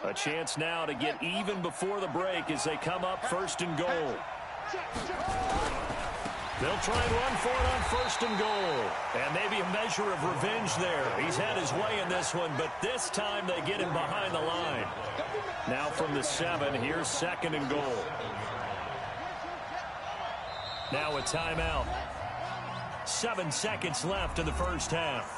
A chance now to get even before the break as they come up first and goal. They'll try and run for it on first and goal. And maybe a measure of revenge there. He's had his way in this one, but this time they get him behind the line. Now from the 7, here's second and goal. Now a timeout. 7 seconds left in the first half.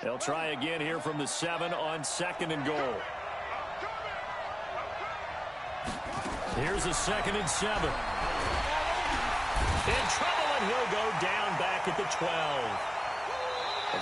They'll try again here from the 7 on second and goal. Here's a 2nd and 7. In trouble, and he'll go down back at the 12.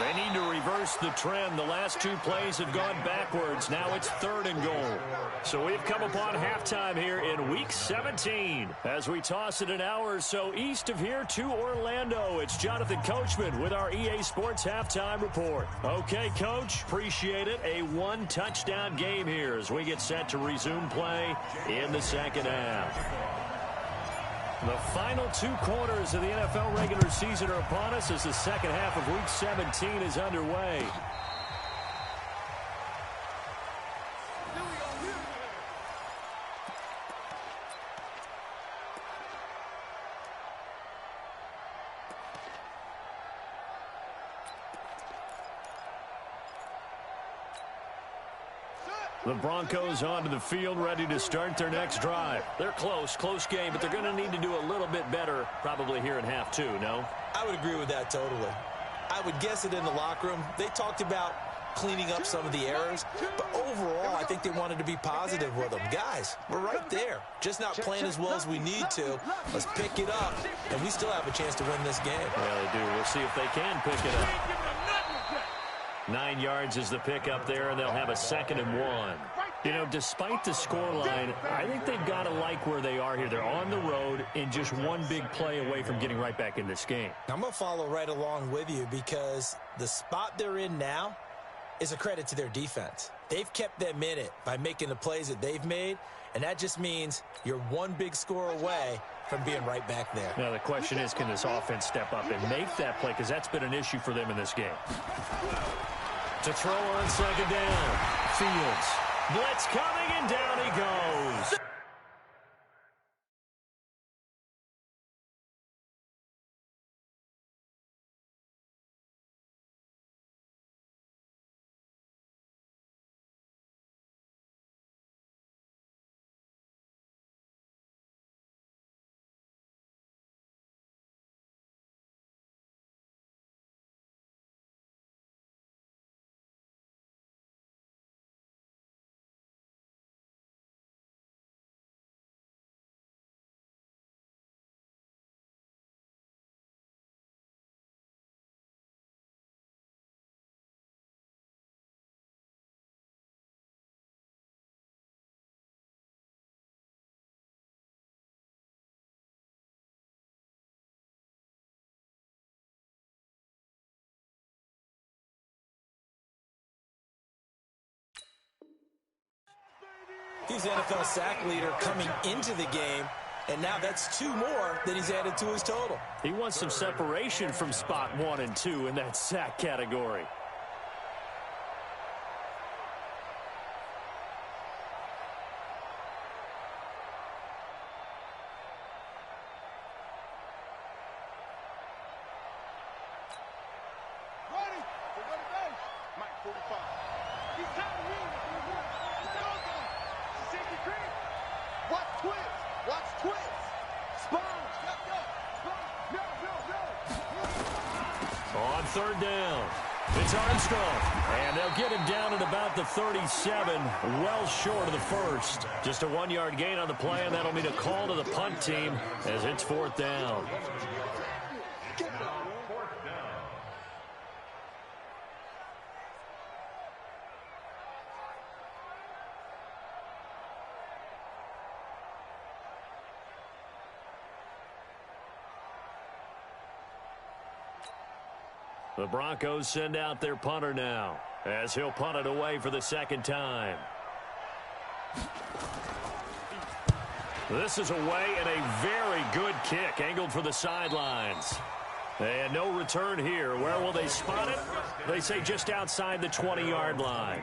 They need to reverse the trend. The last 2 plays have gone backwards. Now it's 3rd and goal. So we've come upon halftime here in Week 17. As we toss it an hour or so east of here to Orlando, it's Jonathan Coachman with our EA Sports Halftime Report. Okay, Coach, appreciate it. A 1-touchdown game here as we get set to resume play in the second half. The final 2 quarters of the NFL regular season are upon us as the second half of Week 17 is underway. The Broncos onto the field, ready to start their next drive. They're close game, but they're going to need to do a little bit better probably here in half 2, no? I would agree with that totally. I would guess it in the locker room. They talked about cleaning up some of the errors, but overall, I think they wanted to be positive with them. Guys, we're right there. Just not playing as well as we need to. Let's pick it up, and we still have a chance to win this game. Yeah, they do. We'll see if they can pick it up. 9 yards is the pickup there, and they'll have a 2nd and 1. You know, despite the scoreline, I think they've got to like where they are here. They're on the road and just one big play away from getting right back in this game. I'm going to follow right along with you because the spot they're in now is a credit to their defense. They've kept them in it by making the plays that they've made, and that just means you're one big score away from being right back there. Now, the question is, can this offense step up and make that play? Because that's been an issue for them in this game. To throw on second down. Fields. Blitz coming, and down he goes. He's the NFL sack leader coming into the game, and now that's 2 more that he's added to his total. He wants some separation from spot 1 and 2 in that sack category. On 3rd down, it's Armstrong, and they'll get him down at about the 37, well short of the first. Just a 1-yard gain on the play, and that'll mean a call to the punt team as it's 4th down. The Broncos send out their punter now, as he'll punt it away for the second time. This is away and a very good kick, angled for the sidelines. And no return here. Where will they spot it? They say just outside the 20-yard line.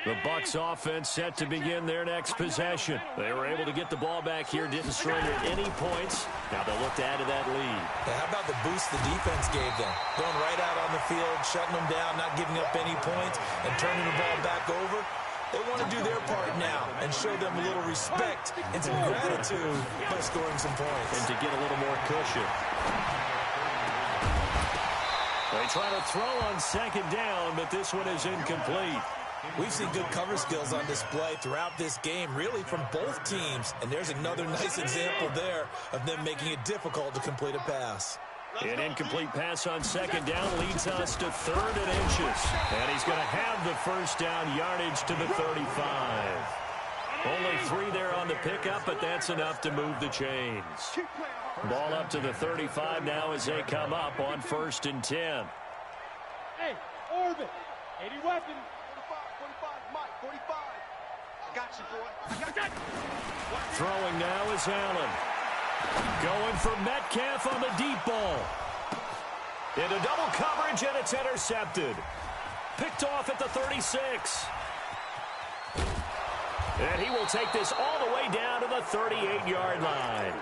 The Bucs offense set to begin their next possession. They were able to get the ball back here, didn't surrender any points. Now they'll look to add to that lead. Yeah, how about the boost the defense gave them? Going right out on the field, shutting them down, not giving up any points, and turning the ball back over. They want to do their part now and show them a little respect and some gratitude by scoring some points. And to get a little more cushion. They try to throw on second down, but this one is incomplete. We've seen good cover skills on display throughout this game, really from both teams. And there's another nice example there of them making it difficult to complete a pass. An incomplete pass on second down leads us to 3rd and inches. And he's going to have the first down yardage to the 35. Only 3 there on the pickup, but that's enough to move the chains. Ball up to the 35 now as they come up on 1st and 10. Hey, Orbit, 80 weapons. 45, Mike, 45. I got you, boy. I got you. Throwing now is Allen. Going for Metcalf on the deep ball. Into double coverage, and it's intercepted. Picked off at the 36. And he will take this all the way down to the 38-yard line.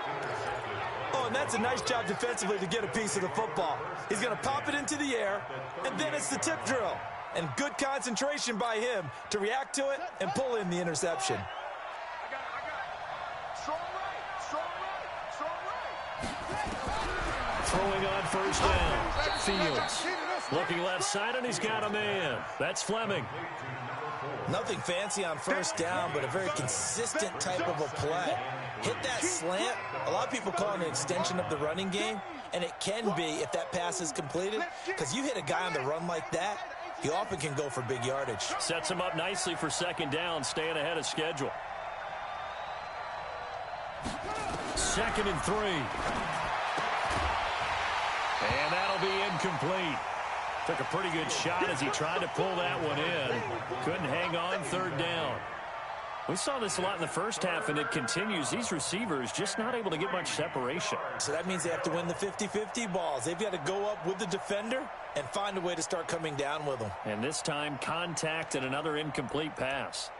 Oh, and that's a nice job defensively to get a piece of the football. He's going to pop it into the air, and then it's the tip drill. And good concentration by him to react to it and pull in the interception. I got it. Strong right. Throwing on first down. Fields. Looking left side, and he's got a man. That's Fleming. Nothing fancy on first down, but a very consistent type of a play. Hit that slant. A lot of people call it an extension of the running game, and it can be if that pass is completed, because you hit a guy on the run like that, he often can go for big yardage. Sets him up nicely for second down, staying ahead of schedule. 2nd and 3. And that'll be incomplete. Took a pretty good shot as he tried to pull that one in. Couldn't hang on 3rd down. We saw this a lot in the first half, and it continues. These receivers just not able to get much separation. So that means they have to win the 50-50 balls. They've got to go up with the defender and find a way to start coming down with them. And this time, contact and another incomplete pass.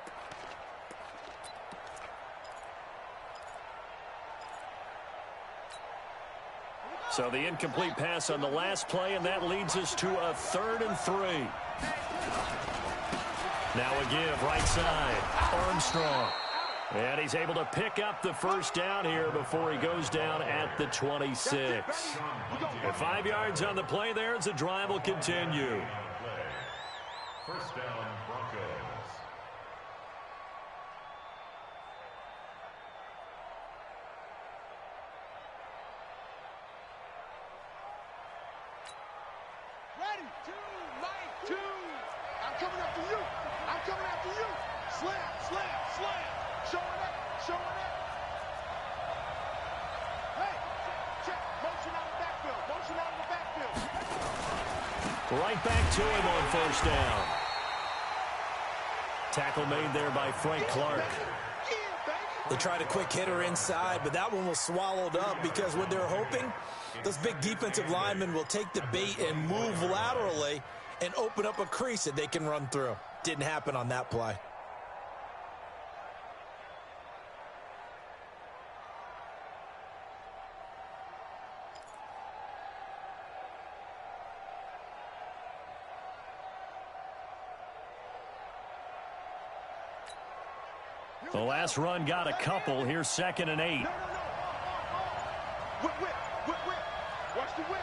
So the incomplete pass on the last play, and that leads us to a 3rd and 3. Now a give, right side, Armstrong. And he's able to pick up the first down here before he goes down at the 26. And 5 yards on the play there as the drive will continue. First down, Broncos. Ready, 2, Mike, 2. I'm coming after you. I'm coming after you. Slam. Showing up. Hey, check. Motion out of the backfield. Right back to him on first down. Tackle made there by Frank Clark. They tried a quick hitter inside, but that one was swallowed up because what they're hoping, those big defensive linemen will take the bait and move laterally and open up a crease that they can run through. Didn't happen on that play. The last run got a couple. Here's 2nd and 8. Whip. Watch the whip.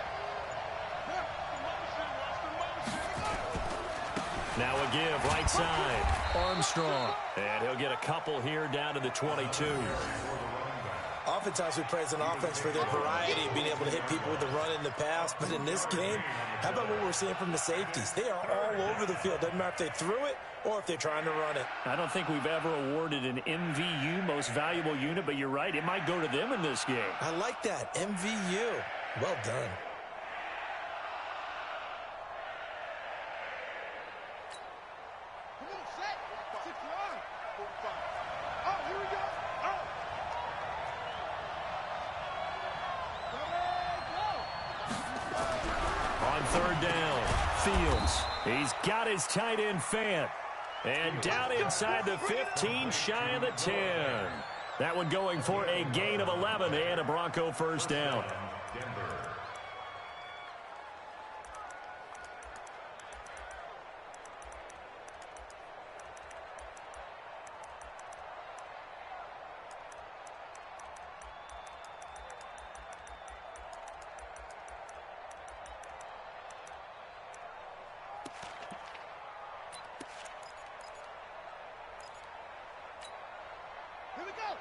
Now a give, right side. Armstrong. And he'll get a couple here down to the 22. Oftentimes we praise an offense for their variety of being able to hit people with the run in the pass. But in this game, how about what we're seeing from the safeties? They are all over the field. Doesn't matter if they threw it or if they're trying to run it. I don't think we've ever awarded an MVU, most valuable unit, but you're right. It might go to them in this game. I like that. MVU. Well done. Come on, set. 6 yard. 45. Oh, here we go. Oh. On third down, Fields. He's got his tight end Fant. And down inside the 15, shy of the 10. That one going for a gain of 11 and a Bronco first down.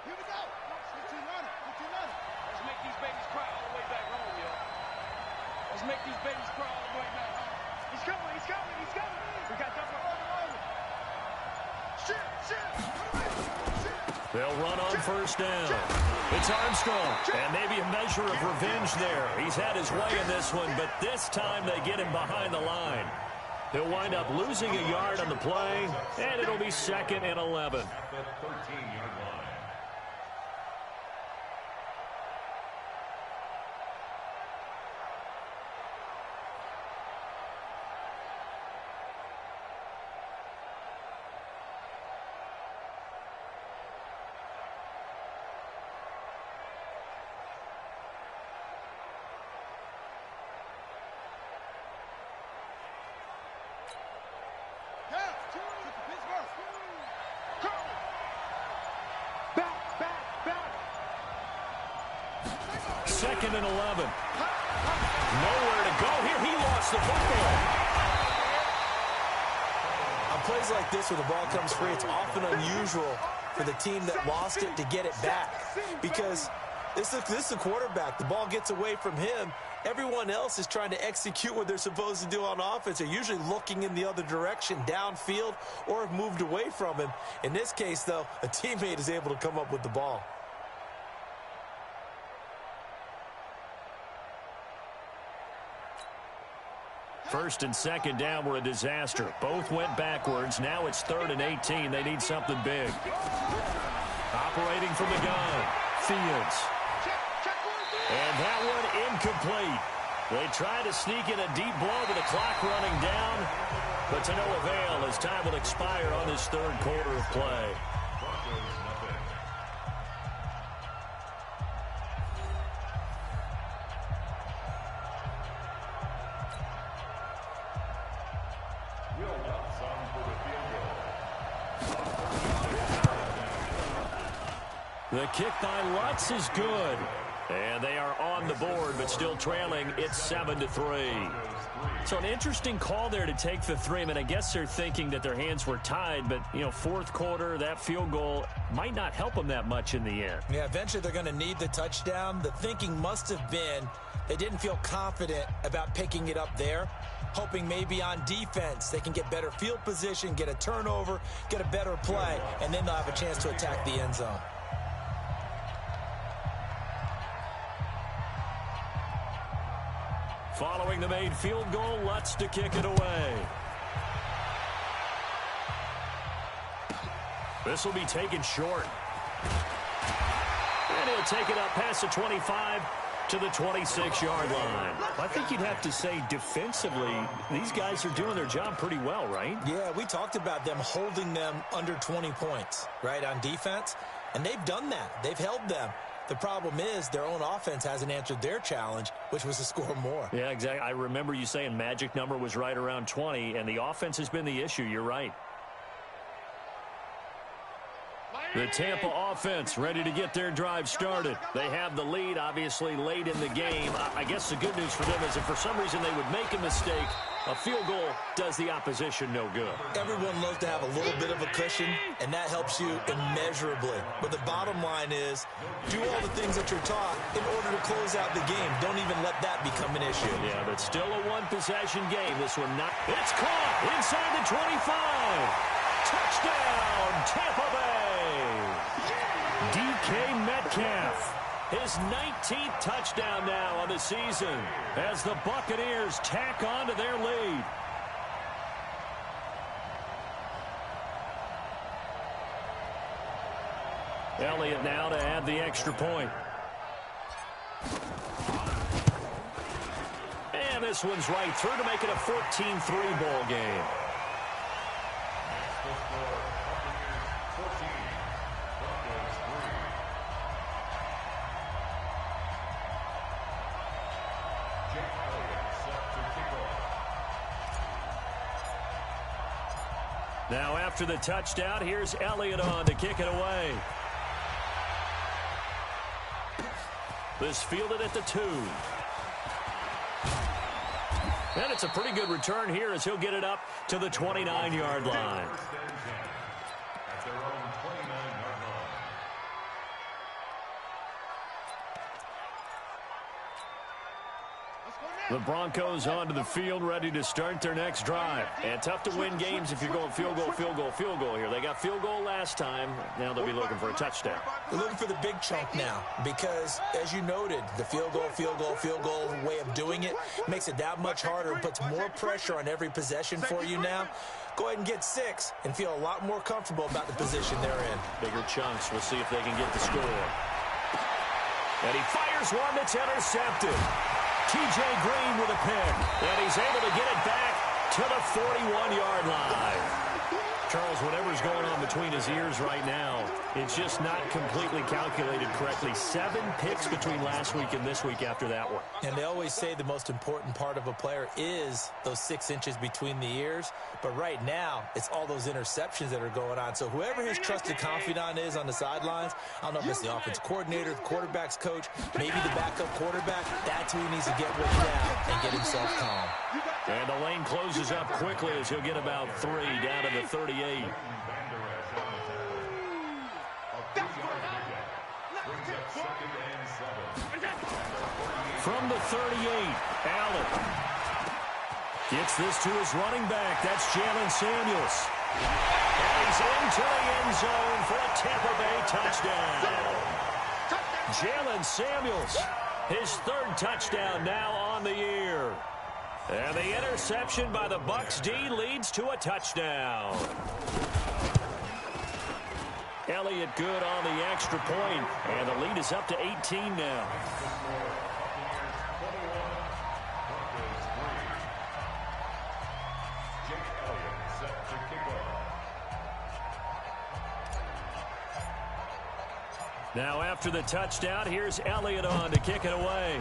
Here we go. 15 runner. Let's make these babies cry all the way back home, yo. Let's make these babies cry all the way back home. He's coming. We got double over. Shit. They'll run on first down. It's Armstrong. And maybe a measure of revenge there. He's had his way in this one, but this time they get him behind the line. He'll wind up losing a yard on the play, and it'll be 2nd and 11. At the 13-yard line. Second and 11. Nowhere to go here. He lost the football. On plays like this where the ball comes free, it's often unusual for the team that lost it to get it back. Because this is the quarterback. The ball gets away from him. Everyone else is trying to execute what they're supposed to do on offense. They're usually looking in the other direction, downfield, or have moved away from him. In this case, though, a teammate is able to come up with the ball. First and second down were a disaster. Both went backwards. Now it's 3rd and 18. They need something big. Operating from the gun, Fields. And that one incomplete. They try to sneak in a deep blow with the clock running down, but to no avail as time will expire on this third quarter of play. The kick by Lutz is good. And they are on the board, but still trailing. It's 7-3. So an interesting call there to take the 3. I mean, I guess they're thinking that their hands were tied, but, you know, fourth quarter, that field goal might not help them that much in the end. Yeah, eventually they're going to need the touchdown. The thinking must have been they didn't feel confident about picking it up there, hoping maybe on defense they can get better field position, get a turnover, get a better play, and then they'll have a chance to attack the end zone. Following the made field goal, Lutz to kick it away. This will be taken short. And he'll take it up past the 25 to the 26-yard line. I think you'd have to say defensively, these guys are doing their job pretty well, right? Yeah, we talked about them holding them under 20 points, right, on defense. And they've done that. They've held them. The problem is their own offense hasn't answered their challenge, which was to score more. Yeah, exactly. I remember you saying magic number was right around 20, and the offense has been the issue. You're right. The Tampa offense ready to get their drive started. They have the lead, obviously, late in the game. I guess the good news for them is if for some reason they would make a mistake, A field goal does the opposition no good. Everyone loves to have a little bit of a cushion, and that helps you immeasurably. But the bottom line is, do all the things that you're taught in order to close out the game. Don't even let that become an issue. Yeah, but still a one-possession game. This one not. It's caught inside the 25. Touchdown, Tampa Bay. DK Metcalf. His 19th touchdown now on the season as the Buccaneers tack on to their lead. Elliott now to add the extra point. And this one's right through to make it a 14-3 ball game. Now after the touchdown, here's Elliott on to kick it away. This fielded at the 2. And it's a pretty good return here as he'll get it up to the 29-yard line. The Broncos onto the field, ready to start their next drive. And tough to win games if you're going field goal, field goal, field goal here. They got field goal last time. Now they'll be looking for a touchdown. They're looking for the big chunk now because, as you noted, the field goal way of doing it makes it that much harder and puts more pressure on every possession for you now. Go ahead and get 6 and feel a lot more comfortable about the position they're in. Bigger chunks. We'll see if they can get the score. And he fires one that's intercepted. T.J. Green with a pick, and he's able to get it back to the 41-yard line. Charles, whatever's going on between his ears right now, it's just not completely calculated correctly. 7 picks between last week and this week after that one. And they always say the most important part of a player is those 6 inches between the ears. But right now, it's all those interceptions that are going on. So whoever his trusted confidant is on the sidelines, I don't know if it's the offensive coordinator, the quarterback's coach, maybe the backup quarterback, that's who he needs to get with now and get himself calm. And the lane closes up quickly as he'll get about 3 down to the 38. From the 38, Allen gets this to his running back. That's Jalen Samuels. And he's into the end zone for a Tampa Bay touchdown. Jalen Samuels, his 3rd touchdown now on the year. And the interception by the Bucs D leads to a touchdown. Elliott good on the extra point, and the lead is up to 18 now. Now after the touchdown, here's Elliott on to kick it away.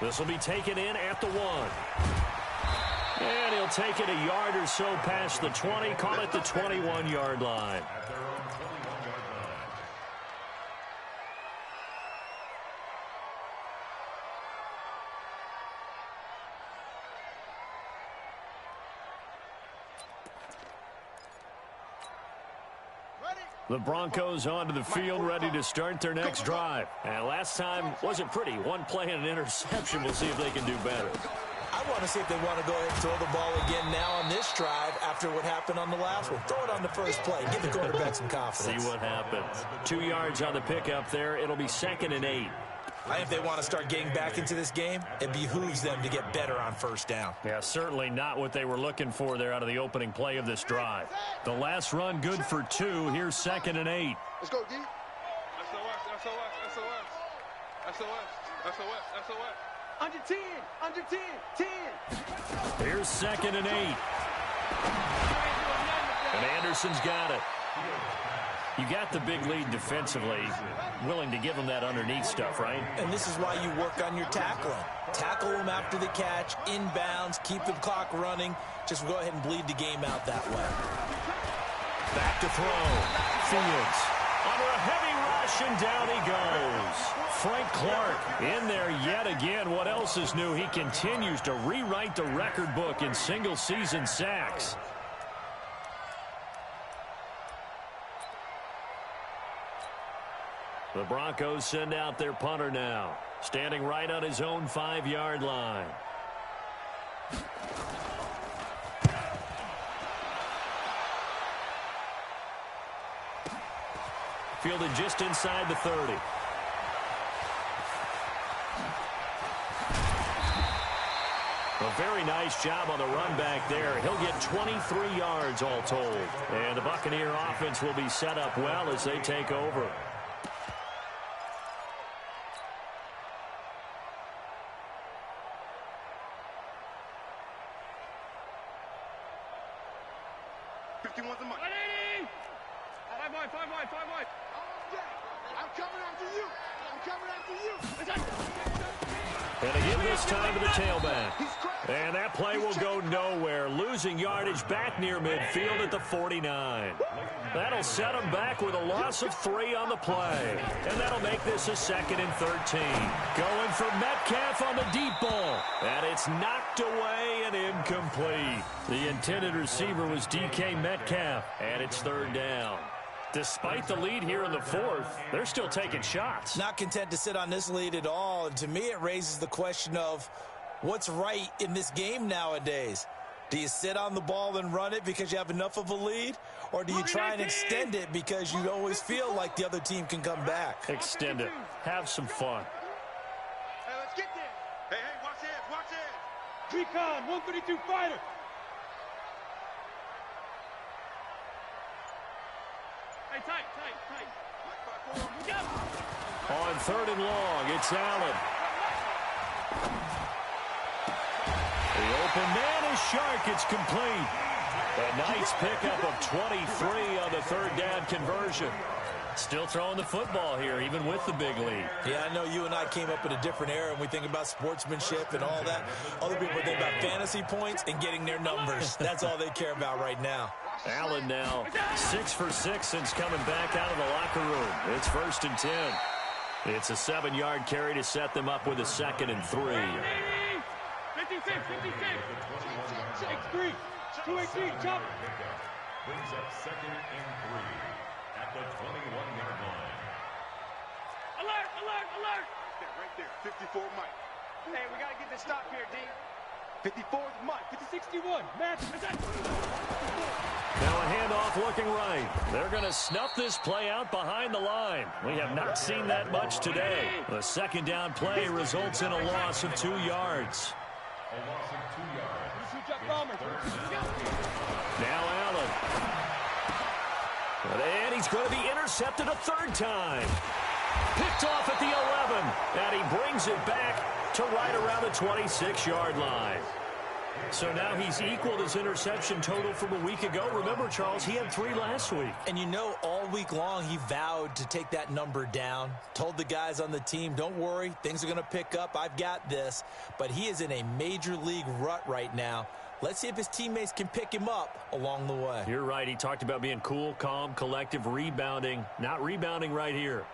This will be taken in at the 1. And he'll take it a yard or so past the 20, call it the 21-yard line. The Broncos onto the field, ready to start their next drive. And last time wasn't pretty. 1 play and an interception. We'll see if they can do better. I want to see if they want to go ahead and throw the ball again now on this drive after what happened on the last one. Throw it on the first play. Give the quarterback some confidence. See what happens. 2 yards on the pickup there. It'll be 2nd and 8. I think if they want to start getting back into this game, it behooves them to get better on first down. Yeah, certainly not what they were looking for there out of the opening play of this drive. The last run good for 2. Here's 2nd and 8. Let's go, D. SOS. Under 10. Under 10. 10. Here's 2nd and 8. And Anderson's got it. You got the big lead defensively, willing to give them that underneath stuff, right? And this is why you work on your tackling. Tackle them after the catch, inbounds, keep the clock running. Just go ahead and bleed the game out that way. Back to throw. Fields under a heavy rush, reception. Down he goes. Frank Clark in there yet again. What else is new? He continues to rewrite the record book in single-season sacks. The Broncos send out their punter now, standing right on his own 5-yard line. Fielded just inside the 30. A very nice job on the run back there. He'll get 23 yards all told. And the Buccaneer offense will be set up well as they take over. And again this time to the tailback. And that play will go nowhere. Losing yardage back near midfield at the 49. That'll set them back with a loss of 3 on the play. And that'll make this a 2nd and 13. Going for Metcalf on the deep ball. And it's knocked away and incomplete. The intended receiver was DK Metcalf. And it's 3rd down. Despite the lead here in the 4th, they're still taking shots. Not content to sit on this lead at all. And to me, it raises the question of what's right in this game nowadays. Do you sit on the ball and run it because you have enough of a lead? Or do you try and extend it because you always feel like the other team can come back? Extend it. Have some fun. Hey, let's get there. Hey, watch it, watch it. Recon, 132 fighter. Hey, tight. On 3rd and long, it's Allen. The open man is Shark. It's complete. A nice pickup of 23 on the 3rd down conversion. Still throwing the football here, even with the big lead. Yeah, I know you and I came up in a different era, and we think about sportsmanship and all that. Other people think about fantasy points and getting their numbers. That's all they care about right now. Allen now 6 for 6 since coming back out of the locker room. It's 1st and 10. It's a 7-yard carry to set them up with a 2nd and 3. 56. 6-3. 2-18. Jump. Brings up 2nd and 3 at the 21-yard line. Alert. Right there. 54 Mike. Hey, we got to get this stop here, D. 54 Mike. 50-61. Match. Now a handoff looking right. They're going to snuff this play out behind the line. We have not seen that much today. The 2nd down play results in a loss of 2 yards. A loss of 2 yards. Now Allen. And he's going to be intercepted a 3rd time. Picked off at the 11. And he brings it back to right around the 26-yard line. So now he's equaled his interception total from a week ago. Remember, Charles, he had 3 last week. And you know, all week long he vowed to take that number down. Told the guys on the team, don't worry, things are going to pick up. I've got this. But he is in a major league rut right now. Let's see if his teammates can pick him up along the way. You're right. He talked about being cool, calm, collective, rebounding. Not rebounding right here.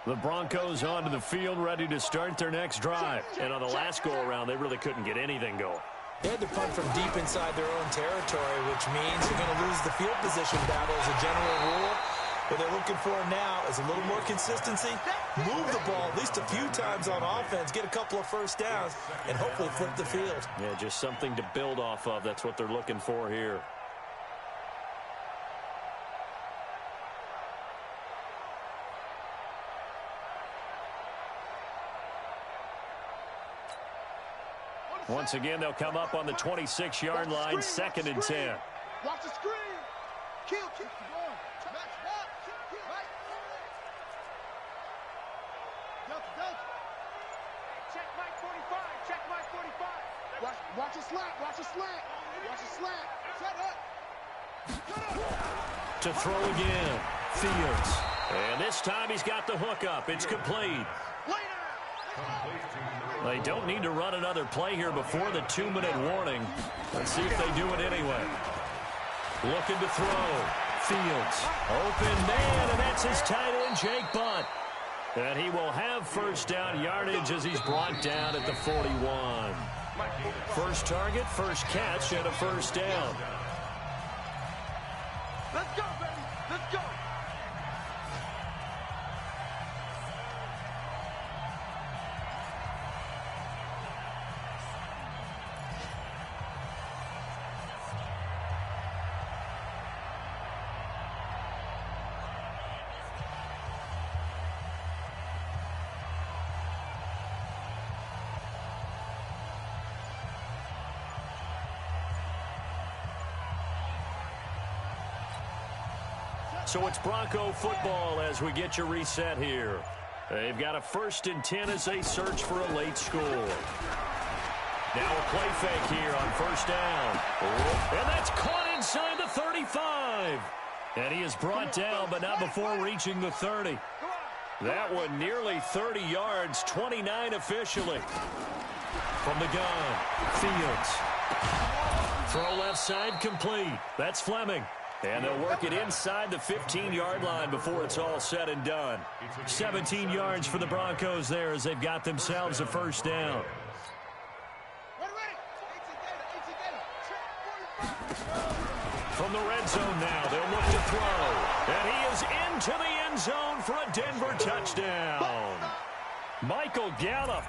The Broncos onto the field, ready to start their next drive. And on the last go-around, they really couldn't get anything going. They had to punt from deep inside their own territory, which means you're going to lose the field position battle as a general rule. What they're looking for now is a little more consistency, move the ball at least a few times on offense, get a couple of 1st downs, and hopefully flip the field. Yeah, just something to build off of. That's what they're looking for here. Once again, they'll come up on the 26-yard line, 2nd and 10. Watch the screen. Kill. Check Mike 45. Check Mike 45. Watch a slant. Set up. To throw again, Fields. And this time he's got the hook up. It's complete. They don't need to run another play here before the 2-minute warning. Let's see if they do it anyway. Looking to throw. Fields, open man, and that's his tight end, Jake Butt. And he will have first down yardage as he's brought down at the 41. First target, first catch, and a first down. Let's go, baby. Let's go. So it's Bronco football as we get you reset here. They've got a 1st and 10 as they search for a late score. Now a play fake here on first down. And that's caught inside the 35. And he is brought down, but not before reaching the 30. That one nearly 30 yards, 29 officially. From the gun, Fields. Throw left side complete. That's Fleming. And they'll work it inside the 15-yard line before it's all said and done. 17 yards for the Broncos there as they've got themselves a first down. From the red zone now, they'll look to throw. And he is into the end zone for a Denver touchdown. Michael Gallup,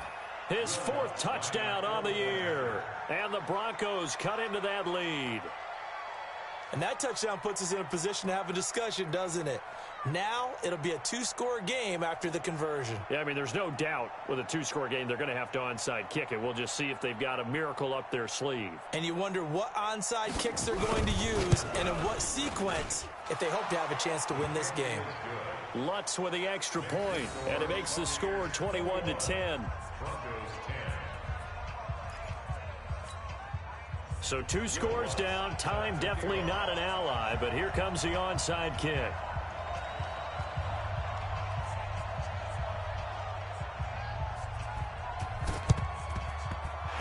his 4th touchdown on the year. And the Broncos cut into that lead. And that touchdown puts us in a position to have a discussion, doesn't it? Now it'll be a 2-score game after the conversion. Yeah, I mean, there's no doubt with a 2-score game they're going to have to onside kick it. We'll just see if they've got a miracle up their sleeve. And you wonder what onside kicks they're going to use and in what sequence if they hope to have a chance to win this game. Lutz with the extra point, and it makes the score 21-10. So 2 scores down, time definitely not an ally, but here comes the onside kick.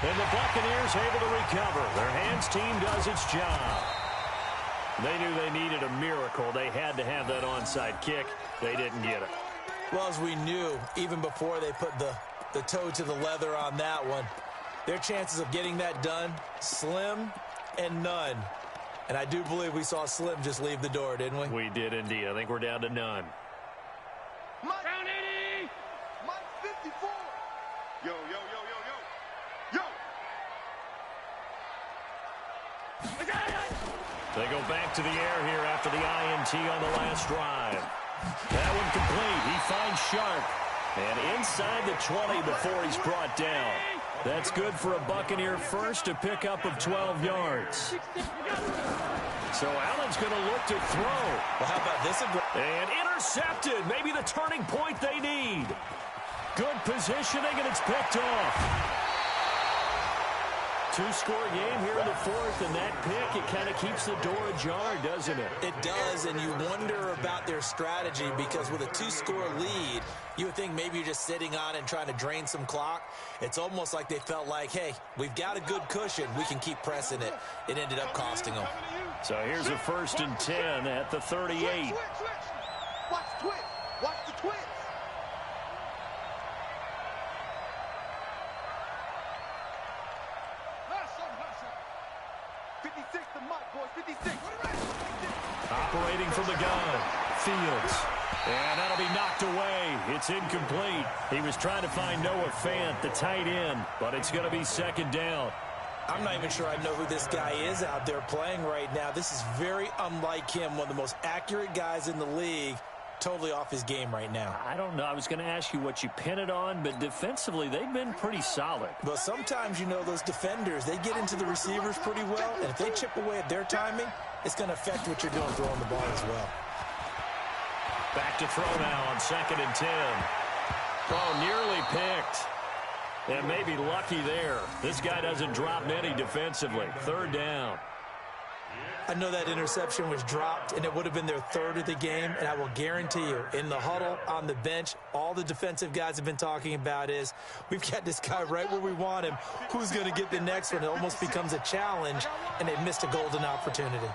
And the Buccaneers able to recover. Their hands team does its job. They knew they needed a miracle. They had to have that onside kick. They didn't get it. Well, as we knew, even before they put the toe to the leather on that one, their chances of getting that done, slim and none. And I do believe we saw Slim just leave the door, didn't we? We did indeed. I think we're down to none. Mike 80. Mike 54. Yo, yo, yo, yo, yo. Yo. They go back to the air here after the INT on the last drive. That one complete. He finds Sharp. And inside the 20 before he's brought down. That's good for a Buccaneer first, a pickup of 12 yards. So Allen's going to look to throw. Well, how about this? And intercepted. Maybe the turning point they need. Good positioning, and it's picked off. 2-score game here in the 4th, and that pick, it kind of keeps the door ajar, doesn't it? It does, and you wonder about their strategy because with a 2-score lead, you would think maybe you're just sitting on it and trying to drain some clock. It's almost like they felt like, hey, we've got a good cushion. We can keep pressing it. It ended up costing them. So here's a 1st and 10 at the 38. Switch. Watch the twist. Watch the twist. Operating from the gun, Fields. And that'll be knocked away. It's incomplete. He was trying to find Noah Fant, the tight end, but it's going to be 2nd down. I'm not even sure I know who this guy is out there playing right now. This is very unlike him, one of the most accurate guys in the league. Totally off his game right now. I don't know. I was going to ask you what you pin it on, but defensively, they've been pretty solid. But sometimes, you know, those defenders, they get into the receivers pretty well, and if they chip away at their timing, it's going to affect what you're doing throwing the ball as well. Back to throw now on 2nd and 10. Oh, nearly picked. And maybe lucky there. This guy doesn't drop many defensively. 3rd down. I know that interception was dropped, and it would have been their 3rd of the game, and I will guarantee you, in the huddle, on the bench, all the defensive guys have been talking about is, we've got this guy right where we want him. Who's going to get the next one? It almost becomes a challenge, and they missed a golden opportunity.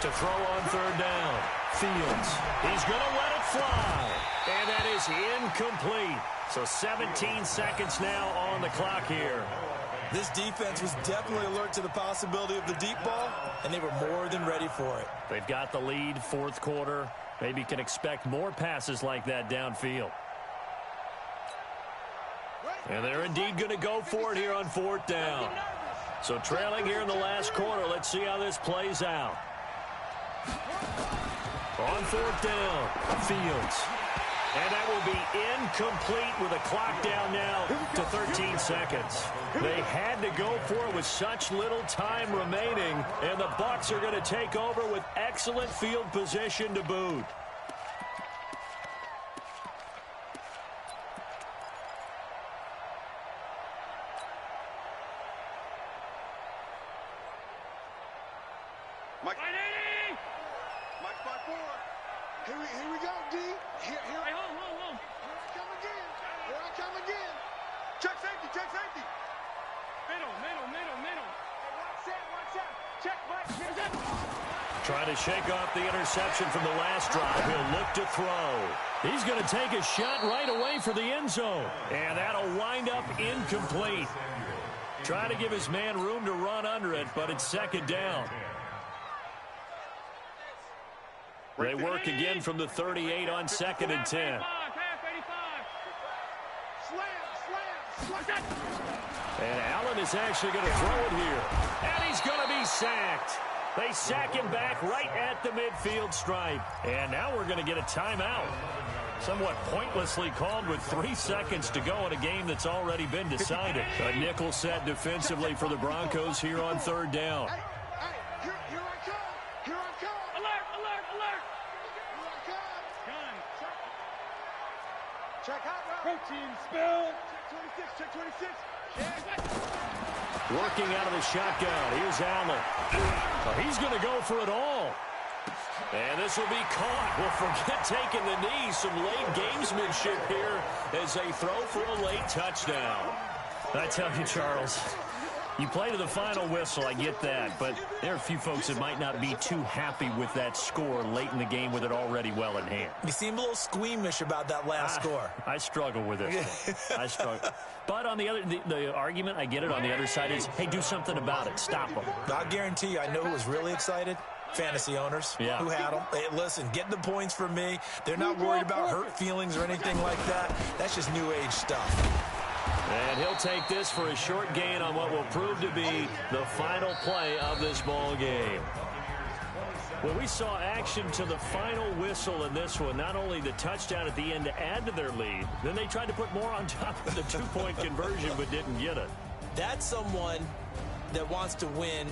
To throw on third down. Fields. He's going to let it fly. And that is incomplete. So 17 seconds now on the clock here. This defense was definitely alert to the possibility of the deep ball, and they were more than ready for it. They've got the lead, fourth quarter. Maybe can expect more passes like that downfield. And they're indeed going to go for it here on fourth down. So trailing here in the last quarter. Let's see how this plays out. On fourth down, Fields. And that will be incomplete with a clock down now to 13 seconds. They had to go for it with such little time remaining, and the Bucs are going to take over with excellent field position to boot. Mike 5-4. Here we go, D. Here. Hey, hold. Here I come again. Check safety. Middle. Hey, watch out. Check, Mike. Trying to shake off the interception from the last drive. He'll look to throw. He's going to take a shot right away for the end zone. And that'll wind up incomplete. Trying to give his man room to run under it, but it's second down. They work again from the 38 on second and 10. And Allen is actually going to throw it here. And he's going to be sacked. They sack him back right at the midfield stripe. And now we're going to get a timeout. Somewhat pointlessly called with 3 seconds to go in a game that's already been decided. A nickel set defensively for the Broncos here on third down. Check out, protein spill. Check 26. Working out of the shotgun. Here's Allen. Oh, he's going to go for it all. And this will be caught. Well, forget taking the knee. Some late gamesmanship here as they throw for a late touchdown. I tell you, Charles, you play to the final whistle, I get that, but there are a few folks that might not be too happy with that score late in the game with it already well in hand. You seem a little squeamish about that last score. I struggle with it. I struggle. But on the argument, I get it, on the other side is, hey, do something about it. Stop them. I guarantee you, I know who was really excited. Fantasy owners who had them. Hey, listen, get the points from me. They're not worried about hurt feelings or anything like that. That's just new age stuff. And he'll take this for a short gain on what will prove to be the final play of this ball game. Well, we saw action to the final whistle in this one. Not only the touchdown at the end to add to their lead, then they tried to put more on top of the two-point conversion but didn't get it. That's someone that wants to win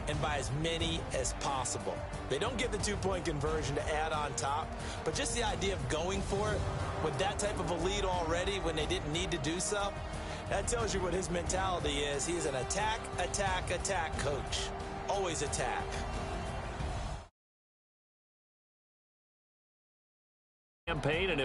and by as many as possible. They don't get the two-point conversion to add on top, but just the idea of going for it with that type of a lead already when they didn't need to do so, that tells you what his mentality is. He's an attack coach. Always attack. Campaign and